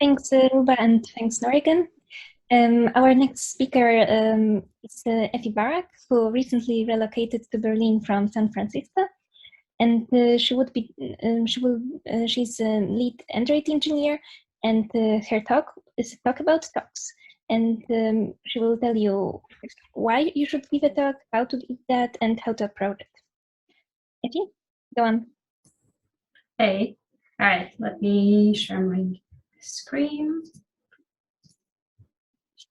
Thanks, Ruba, and thanks, Norrigan. Our next speaker is Effie Barak, who recently relocated to Berlin from San Francisco, and she's a lead Android engineer, and her talk is a talk about talks, and she will tell you why you should give a talk, how to give that, and how to approach it. Effie, go on. Hey, all right, let me share my screen.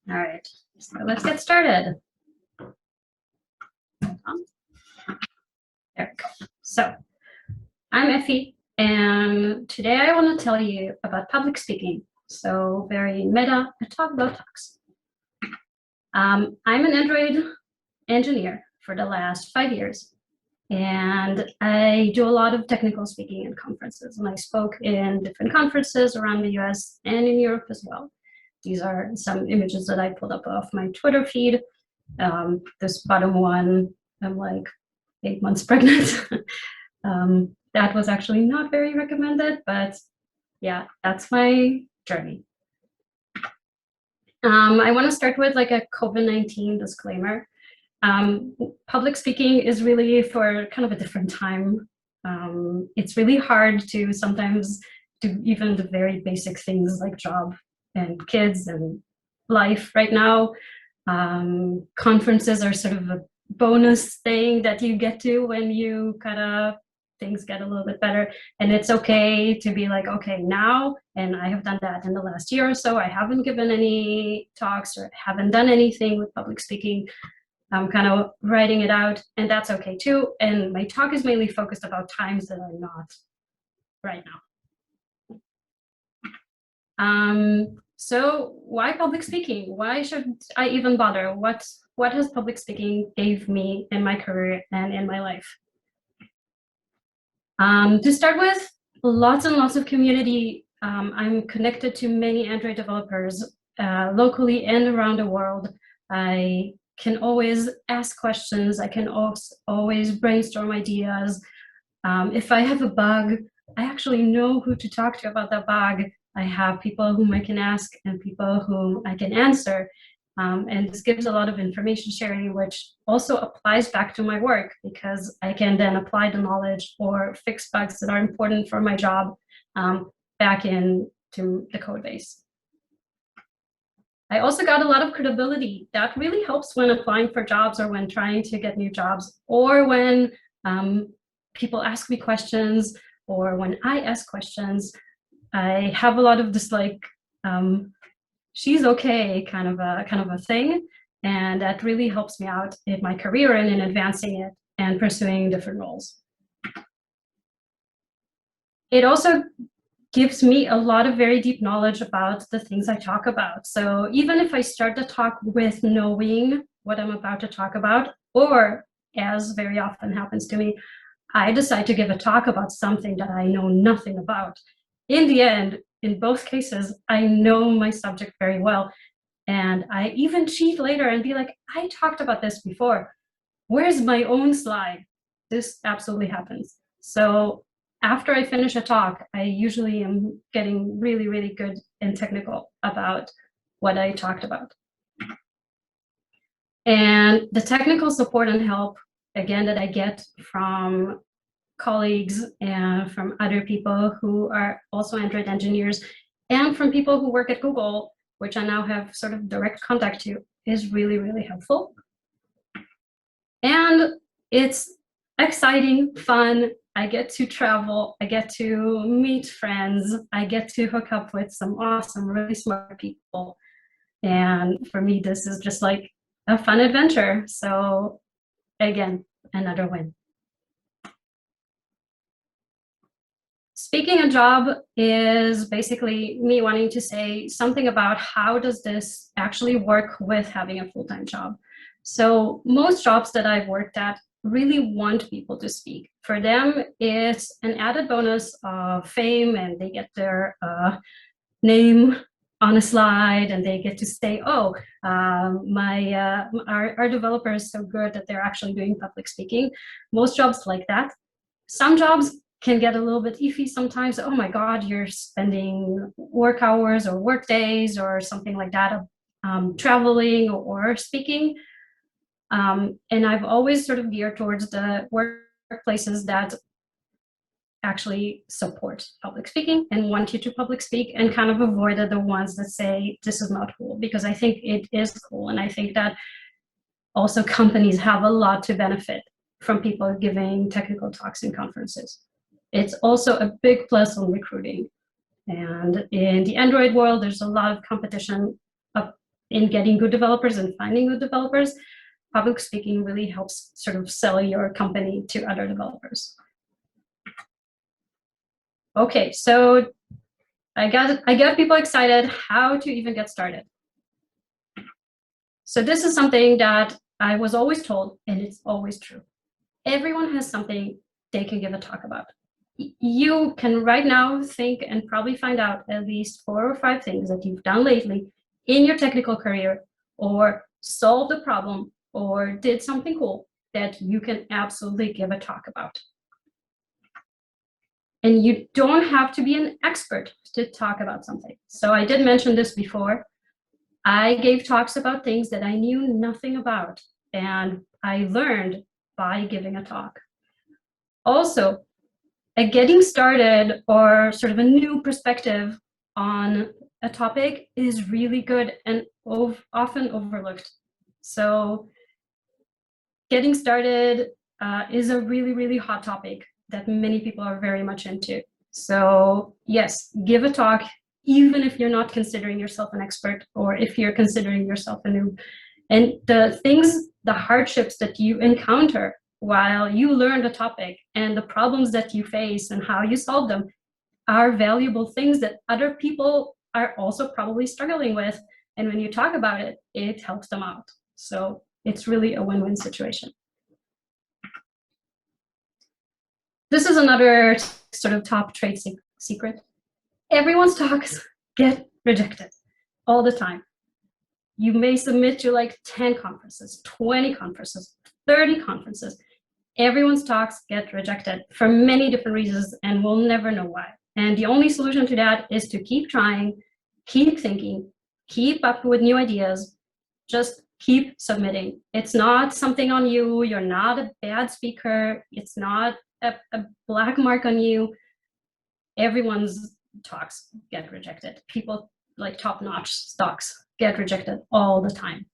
All right, so let's get started. There we go. So I'm Effie, and today I want to tell you about public speaking. So very meta, a talk about talks. I'm an Android engineer for the last 5 years, and I do a lot of technical speaking in conferences, and I spoke in different conferences around the US and in Europe as well. These are some images that I pulled up off my Twitter feed. This bottom one, I'm like 8 months pregnant. That was actually not very recommended, but yeah, that's my journey. I want to start with like a COVID-19 disclaimer. Public speaking is really for kind of a different time. It's really hard to sometimes do even the very basic things like job and kids and life right now. Conferences are sort of a bonus thing that you get to when you kind of things get a little bit better, and it's okay to be like, okay, now, and I have done that in the last year or so, I haven't given any talks or haven't done anything with public speaking. I'm kind of writing it out, and that's okay too. And my talk is mainly focused about times that are not right now. So why public speaking? Why should I even bother? What has public speaking gave me in my career and in my life? To start with, lots and lots of community. I'm connected to many Android developers locally and around the world. I can always ask questions. I can always brainstorm ideas. If I have a bug, I actually know who to talk to about that bug. I have people whom I can ask and people whom I can answer. And this gives a lot of information sharing, which also applies back to my work because I can then apply the knowledge or fix bugs that are important for my job back into the code base. I also got a lot of credibility. That really helps when applying for jobs or when trying to get new jobs, or when people ask me questions, or when I ask questions. I have a lot of this like, she's okay kind of a thing, and that really helps me out in my career and in advancing it and pursuing different roles. It also gives me a lot of very deep knowledge about the things I talk about. So even if I start the talk with knowing what I'm about to talk about, or as very often happens to me, I decide to give a talk about something that I know nothing about. In the end, in both cases, I know my subject very well. And I even cheat later and be like, I talked about this before. Where's my own slide? This absolutely happens. So after I finish a talk, I usually am getting really, really good and technical about what I talked about. And the technical support and help, again, that I get from colleagues and from other people who are also Android engineers, and from people who work at Google, which I now have sort of direct contact to, is really, really helpful. And it's exciting, fun. I get to travel, I get to meet friends, I get to hook up with some awesome, really smart people. And for me, this is just like a fun adventure. So again, another win. Speaking a job is basically me wanting to say something about how does this actually work with having a full-time job. So most jobs that I've worked at really want people to speak. For them, it's an added bonus of fame, and they get their name on a slide, and they get to say, oh, our developer is so good that they're actually doing public speaking. Most jobs like that. Some jobs can get a little bit iffy sometimes. Oh my God, you're spending work hours or work days or something like that, traveling or speaking. And I've always sort of geared towards the workplaces that actually support public speaking and want you to public speak, and kind of avoided the ones that say this is not cool, because I think it is cool. And I think that also companies have a lot to benefit from people giving technical talks in conferences. It's also a big plus on recruiting. And in the Android world, there's a lot of competition in getting good developers and finding good developers. Public speaking really helps sort of sell your company to other developers. Okay, so I got people excited how to even get started. So this is something that I was always told, and it's always true. Everyone has something they can give a talk about. You can right now think and probably find out at least 4 or 5 things that you've done lately in your technical career, or solved a problem, or did something cool that you can absolutely give a talk about. And you don't have to be an expert to talk about something. So I did mention this before. I gave talks about things that I knew nothing about, and I learned by giving a talk. Also, a getting started or sort of a new perspective on a topic is really good and often overlooked. So getting started is a really, really hot topic that many people are very much into. So yes, give a talk, even if you're not considering yourself an expert, or if you're considering yourself a noob. And the things, the hardships that you encounter while you learn the topic, and the problems that you face and how you solve them, are valuable things that other people are also probably struggling with. And when you talk about it, it helps them out. So it's really a win-win situation. This is another sort of top trade secret. Everyone's talks get rejected all the time. You may submit to like 10 conferences, 20 conferences, 30 conferences. Everyone's talks get rejected for many different reasons, and we'll never know why. And the only solution to that is to keep trying, keep thinking, keep up with new ideas, just keep submitting. It's not something on you. You're not a bad speaker. It's not a black mark on you. Everyone's talks get rejected. People like top-notch stocks get rejected all the time.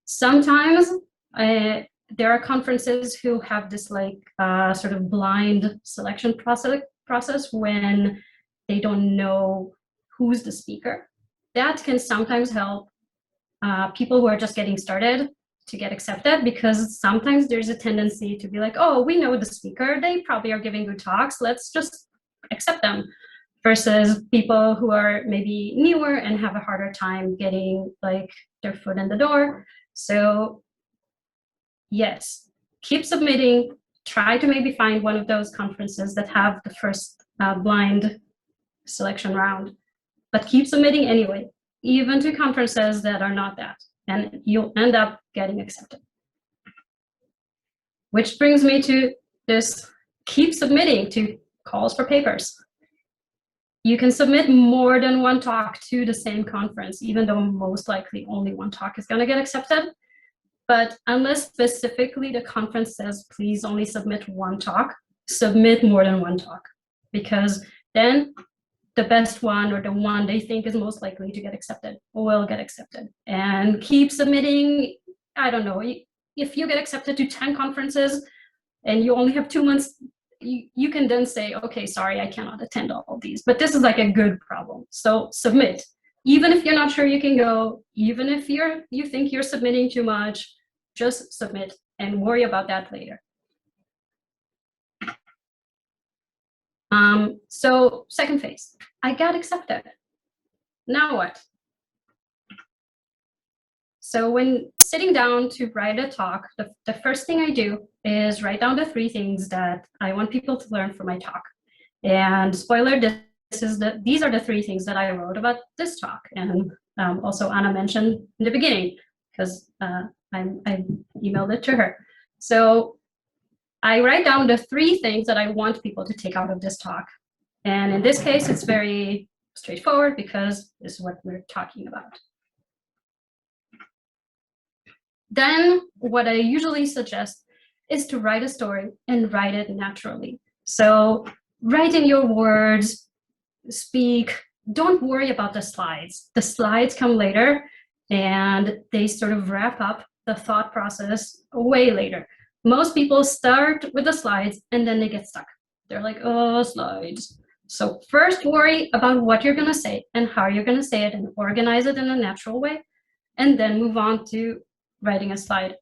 Sometimes there are conferences who have this like sort of blind selection process when they don't know who's the speaker. That can sometimes help people who are just getting started to get accepted, because sometimes there's a tendency to be like, oh, we know the speaker, they probably are giving good talks, let's just accept them, versus people who are maybe newer and have a harder time getting like their foot in the door. So yes, keep submitting, try to maybe find one of those conferences that have the first blind selection round, but keep submitting anyway, even to conferences that are not that, and you'll end up getting accepted. Which brings me to this, keep submitting to calls for papers. You can submit more than one talk to the same conference, even though most likely only one talk is going to get accepted. But unless specifically the conference says, please only submit one talk, submit more than one talk, because then the best one, or the one they think is most likely to get accepted, will get accepted. And keep submitting. I don't know, if you get accepted to 10 conferences and you only have 2 months, you can then say, okay, sorry, I cannot attend all of these. But this is like a good problem. So submit. Even if you're not sure you can go, even if you think you're submitting too much, just submit and worry about that later. So second phase, I got accepted. Now what? So when sitting down to write a talk, the first thing I do is write down the 3 things that I want people to learn from my talk. And spoiler, these are the 3 things that I wrote about this talk. And also Anna mentioned in the beginning, because I emailed it to her. So I write down the 3 things that I want people to take out of this talk. And in this case, it's very straightforward because this is what we're talking about. Then what I usually suggest is to write a story and write it naturally. So write in your words, speak. Don't worry about the slides. The slides come later and they sort of wrap up the thought process way later. Most people start with the slides and then they get stuck. They're like, oh, slides. So first worry about what you're gonna say and how you're gonna say it and organize it in a natural way, and then move on to writing a slide.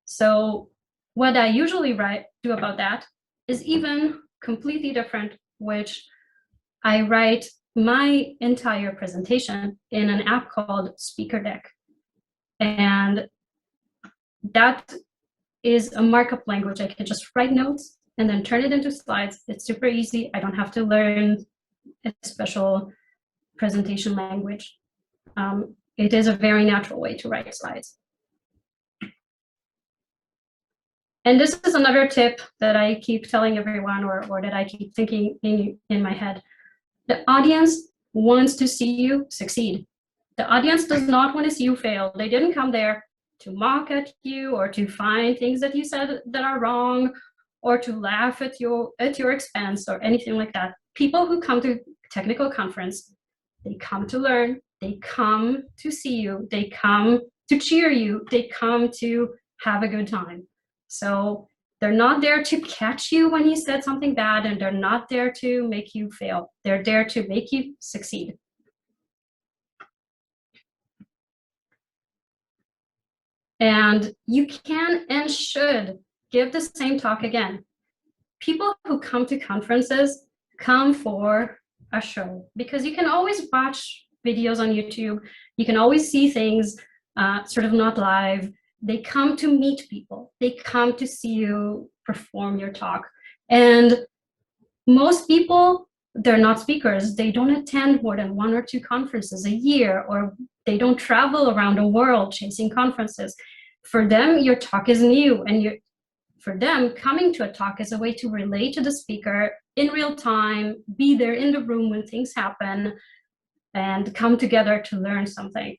So what I usually do about that is even completely different, which I write my entire presentation in an app called Speaker Deck. And that is a markup language. I can just write notes and then turn it into slides. It's super easy. I don't have to learn a special presentation language. It is a very natural way to write slides. And this is another tip that I keep telling everyone, or that I keep thinking in my head. The audience wants to see you succeed. The audience does not want to see you fail. They didn't come there to mock at you or to find things that you said that are wrong or to laugh at your expense or anything like that. People who come to technical conference, they come to learn, they come to see you, they come to cheer you, they come to have a good time. So they're not there to catch you when you said something bad, and they're not there to make you fail. They're there to make you succeed. And you can and should give the same talk again. People who come to conferences come for a show, because you can always watch videos on YouTube. You can always see things sort of not live. They come to meet people. They come to see you perform your talk. And most people, they're not speakers. They don't attend more than 1 or 2 conferences a year, or they don't travel around the world chasing conferences. For them, your talk is new, and for them, coming to a talk is a way to relate to the speaker in real time, be there in the room when things happen, and come together to learn something.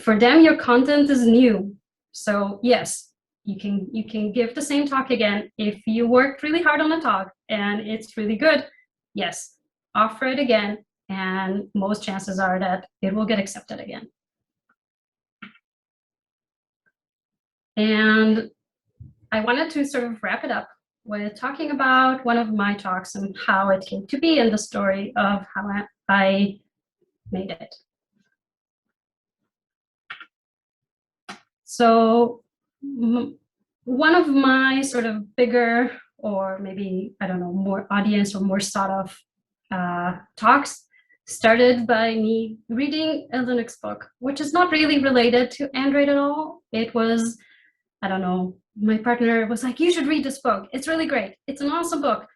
For them, your content is new. So yes, you can give the same talk again. If you worked really hard on a talk and it's really good, yes, offer it again, and most chances are that it will get accepted again. And I wanted to sort of wrap it up with talking about one of my talks and how it came to be, and the story of how I made it. So one of my sort of bigger, or maybe, I don't know, more audience or more sought of talks started by me reading a Linux book, which is not really related to Android at all. It was, I don't know, my partner was like, you should read this book. It's really great. It's an awesome book.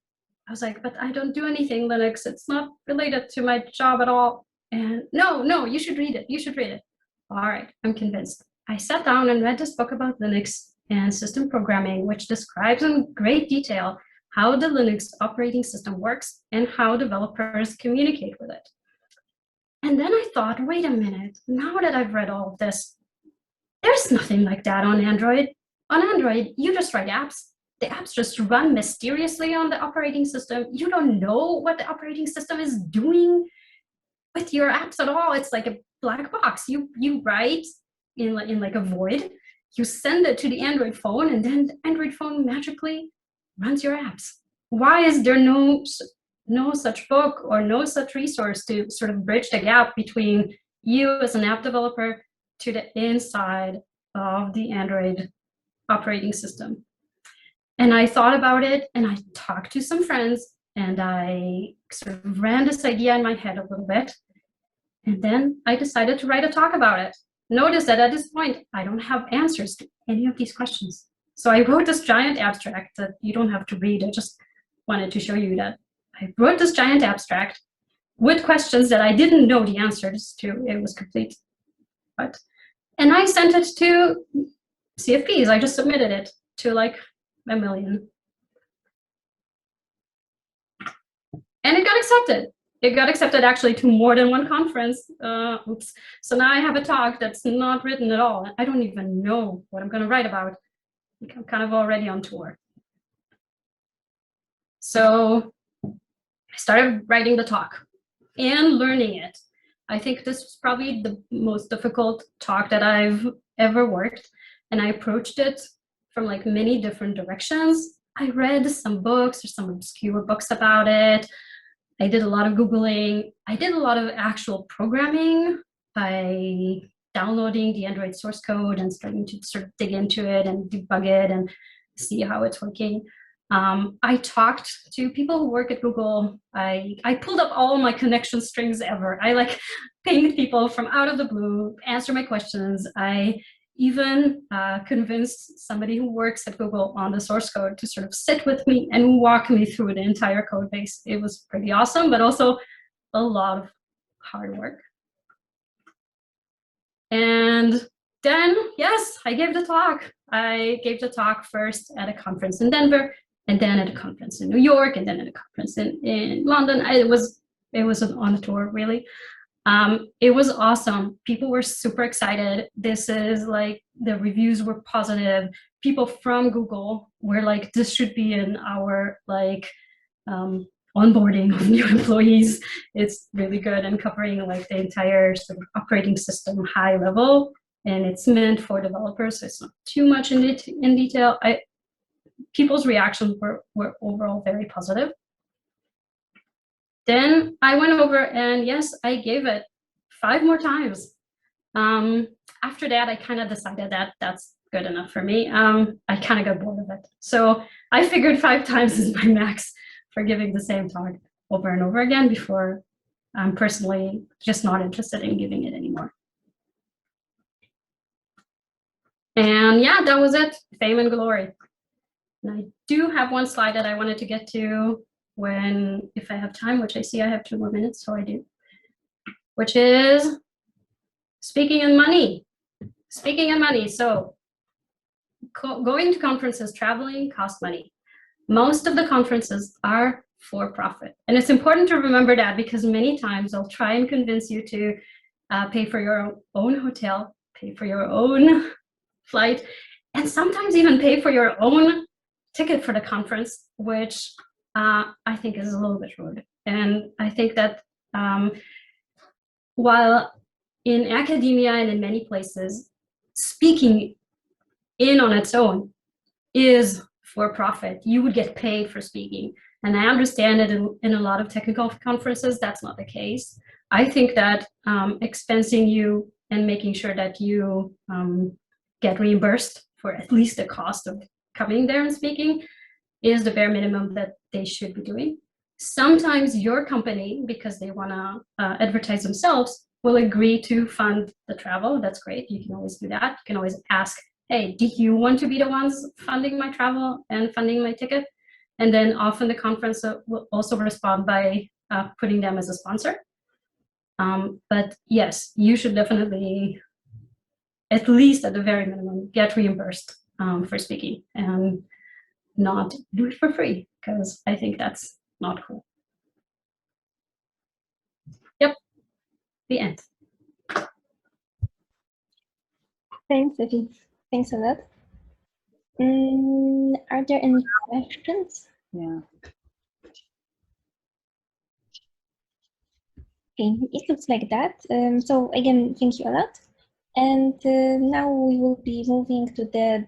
I was like, but I don't do anything Linux. It's not related to my job at all. And no, you should read it. You should read it. All right, I'm convinced. I sat down and read this book about Linux and system programming, which describes in great detail how the Linux operating system works and how developers communicate with it. And then I thought, wait a minute, now that I've read all of this, there's nothing like that on Android. On Android, you just write apps. The apps just run mysteriously on the operating system. You don't know what the operating system is doing with your apps at all. It's like a black box. You write in like a void. You send it to the Android phone, and then the Android phone magically runs your apps. Why is there no such book or no such resource to sort of bridge the gap between you as an app developer to the inside of the Android operating system? And I thought about it, and I talked to some friends, and I sort of ran this idea in my head a little bit. And then I decided to write a talk about it. Notice that at this point, I don't have answers to any of these questions. So I wrote this giant abstract that you don't have to read. I just wanted to show you that I wrote this giant abstract with questions that I didn't know the answers to. It was complete. And I sent it to CFPs. I just submitted it to like a million. And it got accepted. It got accepted actually to more than one conference. Oops. So now I have a talk that's not written at all. I don't even know what I'm going to write about. I'm kind of already on tour. So I started writing the talk and learning it. I think this was probably the most difficult talk that I've ever worked. And I approached it from like many different directions. I read some books or some obscure books about it. I did a lot of Googling. I did a lot of actual programming by downloading the Android source code and starting to sort of dig into it and debug it and see how it's working. I talked to people who work at Google. I pulled up all my connection strings ever. I like pinged people from out of the blue, answer my questions. I even convinced somebody who works at Google on the source code to sort of sit with me and walk me through the entire code base. It was pretty awesome, but also a lot of hard work. And then, yes, I gave the talk. I gave the talk first at a conference in Denver, and then at a conference in New York, and then at a conference in London. It was on a tour, really. It was awesome. People were super excited. This is like, the reviews were positive. People from Google were like, this should be in our like onboarding of new employees. It's really good and covering like the entire sort of operating system high level. And it's meant for developers, so it's not too much in detail. People's reactions were overall very positive. Then I went over and yes, I gave it 5 more times. After that, I kind of decided that that's good enough for me. I kind of got bored of it. So I figured 5 times is my max for giving the same talk over and over again before I'm personally just not interested in giving it anymore. And yeah, that was it, fame and glory. And I do have one slide that I wanted to get to if I have time, which I see I have 2 more minutes, so I do, which is speaking and money. Speaking and money. So going to conferences, traveling costs money. Most of the conferences are for profit. And it's important to remember that because many times they'll try and convince you to pay for your own hotel, pay for your own flight, and sometimes even pay for your own ticket for the conference, which I think is a little bit rude. And I think that while in academia and in many places, speaking in on its own is for profit, you would get paid for speaking. And I understand that in a lot of technical conferences, that's not the case. I think that expensing you and making sure that you get reimbursed for at least the cost of coming there and speaking is the bare minimum that they should be doing. Sometimes your company, because they want to advertise themselves, will agree to fund the travel. That's great. You can always do that. You can always ask, hey, do you want to be the ones funding my travel and funding my ticket? And then often the conference will also respond by putting them as a sponsor. But yes, you should definitely, at least at the very minimum, get reimbursed for speaking and not do it for free, because I think that's not cool. Yep, the end. Thanks, Effie. Thanks a lot. Are there any questions? Yeah. Okay, it looks like that. So again, thank you a lot. And now we will be moving to the